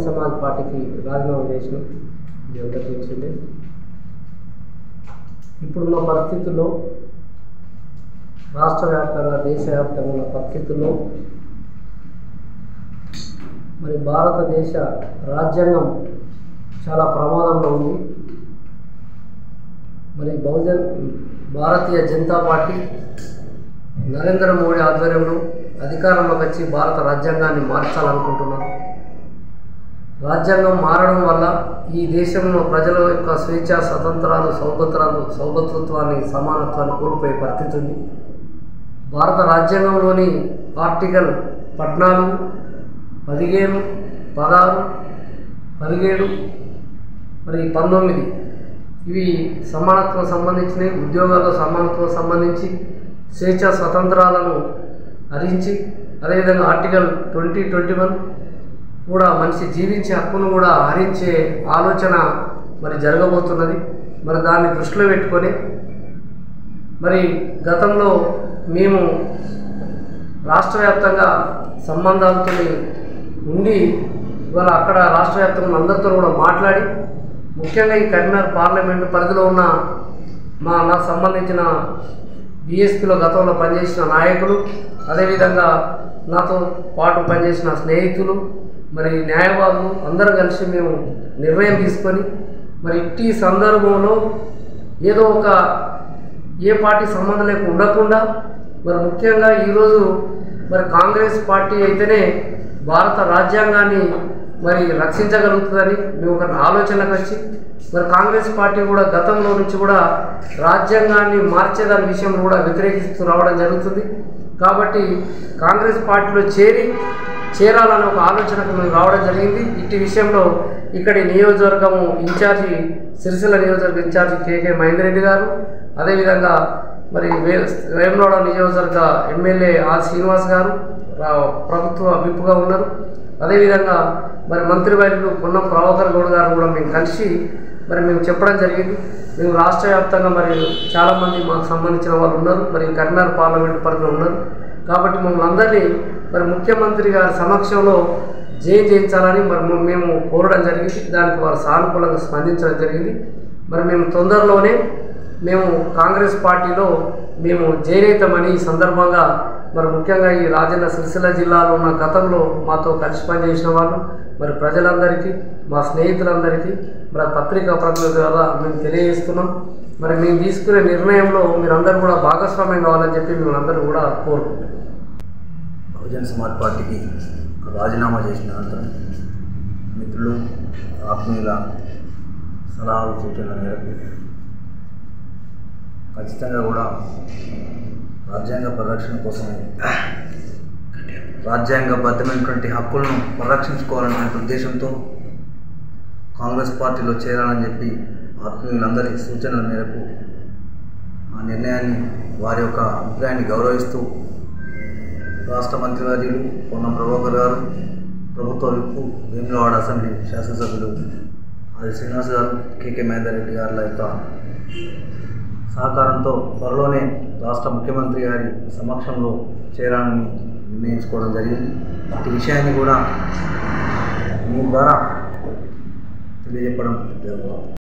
సమాజ్ పార్టీకి రాజీనామా చేసిన మీ అందరికీ తెలిసిందే. ఇప్పుడున్న పరిస్థితుల్లో రాష్ట్ర వ్యాప్తంగా దేశవ్యాప్తంగా ఉన్న పరిస్థితుల్లో మరి భారతదేశ రాజ్యాంగం చాలా ప్రమాదంలో ఉంది. మరి భారతీయ జనతా పార్టీ నరేంద్ర మోడీ ఆధ్వర్యంలో అధికారంలోకి వచ్చి భారత రాజ్యాంగాన్ని మార్చాలనుకుంటున్నారు. రాజ్యాంగం మారడం వల్ల ఈ దేశంలో ప్రజల యొక్క స్వేచ్ఛ, స్వతంత్రాలు, సౌభ్రతత్వాన్ని, సమానత్వాన్ని కోల్పోయే పరిస్థితి ఉంది. భారత రాజ్యాంగంలోని ఆర్టికల్ 14, 15, 16, 17 మరి 19 ఇవి సమానత్వం సంబంధించినవి. ఉద్యోగాల్లో సమానత్వం సంబంధించి స్వేచ్ఛ స్వతంత్రాలను హరించి, అదేవిధంగా ఆర్టికల్ 20, 21 కూడా మనిషి జీవించే హక్కును కూడా హరించే ఆలోచన మరి జరగబోతున్నది. మరి దాన్ని దృష్టిలో పెట్టుకొని మరి గతంలో మేము రాష్ట్ర వ్యాప్తంగా సంబంధాలతో ఉండి ఇవాళ అక్కడ రాష్ట్ర వ్యాప్తంగా అందరితో కూడా మాట్లాడి, ముఖ్యంగా ఈ కరీంనగర్ పార్లమెంటు పరిధిలో ఉన్న నాకు సంబంధించిన బీఎస్పీలో గతంలో పనిచేసిన నాయకులు, అదేవిధంగా నాతో పాటు పనిచేసిన స్నేహితులు, మరి న్యాయవాదులు అందరూ కలిసి మేము నిర్ణయం తీసుకొని మరి ఇట్టి సందర్భంలో ఏదో ఒక ఏ పార్టీ సంబంధం లేకుండా ఉండకుండా మరి ముఖ్యంగా ఈరోజు మరి కాంగ్రెస్ పార్టీ అయితేనే భారత రాజ్యాంగాన్ని మరి రక్షించగలుగుతుందని మేము ఒక ఆలోచనకు వచ్చి మరి కాంగ్రెస్ పార్టీ కూడా గతంలో నుంచి కూడా రాజ్యాంగాన్ని మార్చేదాని విషయంలో కూడా వ్యతిరేకిస్తూ రావడం జరుగుతుంది. కాబట్టి కాంగ్రెస్ పార్టీలో చేరాలనే ఒక ఆలోచనకు మేము రావడం జరిగింది. ఇట్టి విషయంలో ఇక్కడి నియోజకవర్గము ఇన్ఛార్జి, సిరిసిల్ల నియోజకవర్గ ఇన్ఛార్జి కేకే మహేందర్ రెడ్డి గారు, అదేవిధంగా మరి వేములవాడ నియోజకవర్గ ఎమ్మెల్యే ఆర్ శ్రీనివాస్ గారు ప్రభుత్వ విప్పుగా ఉన్నారు. అదేవిధంగా మరి మంత్రివర్యులు పొన్నం ప్రభాకర్ గౌడ్ గారు కూడా మేము కలిసి మరి మేము చెప్పడం జరిగింది. మేము రాష్ట్ర వ్యాప్తంగా మరి చాలామంది మాకు సంబంధించిన వాళ్ళు ఉన్నారు, మరి కరీంనగర్ పార్లమెంటు పరిధిలో ఉన్నారు. కాబట్టి మమ్మల్ని అందరినీ మరి ముఖ్యమంత్రి గారి సమక్షంలో చేయించాలని మరి మేము కోరడం జరిగింది. దానికి వారు సానుకూలంగా స్పందించడం జరిగింది. మరి మేము తొందరలోనే మేము కాంగ్రెస్ పార్టీలో మేము జైనైతామని ఈ సందర్భంగా మరి ముఖ్యంగా ఈ రాజన్న సిరిసిల్ల జిల్లాలో ఉన్న గతంలో మాతో కలిసి పనిచేసిన వాళ్ళు మరి ప్రజలందరికీ, మా స్నేహితులందరికీ మరి పత్రికా ప్రతినిధుల ద్వారా మేము తెలియజేస్తున్నాం. మరి మేము తీసుకునే నిర్ణయంలో మీరందరూ కూడా భాగస్వామ్యం కావాలని చెప్పి మిమ్మల్ని అందరూ కూడా కోరుకుంటున్నాం. బహుజన్ సమాజ్ పార్టీకి రాజీనామా చేసిన అనంతరం మిత్రులు, ఆత్మీయుల సలహాలు, సూచనల మేరకు ఖచ్చితంగా కూడా రాజ్యాంగ పరిరక్షణ కోసం రాజ్యాంగబద్ధమైనటువంటి హక్కులను పరిరక్షించుకోవాలనే ఉద్దేశంతో కాంగ్రెస్ పార్టీలో చేరాలని చెప్పి ఆత్మీయులందరి సూచనల మేరకు ఆ నిర్ణయాన్ని, వారి యొక్క అభిప్రాయాన్ని గౌరవిస్తూ రాష్ట్ర మంత్రివర్యులు పొన్నం ప్రభాకర్ గారు, ప్రభుత్వ విప్పు వేములవాడ అసెంబ్లీ శాసనసభ్యులు ఆది శ్రీనివాస్ గారు, కేకే మహేందర్ రెడ్డి గారుల యొక్క సహకారంతో త్వరలోనే రాష్ట్ర ముఖ్యమంత్రి గారి సమక్షంలో చేరాలని నిర్ణయించుకోవడం జరిగింది. ఈ విషయాన్ని కూడా మీ ద్వారా తెలియజెప్పడం జరుగుతుంది.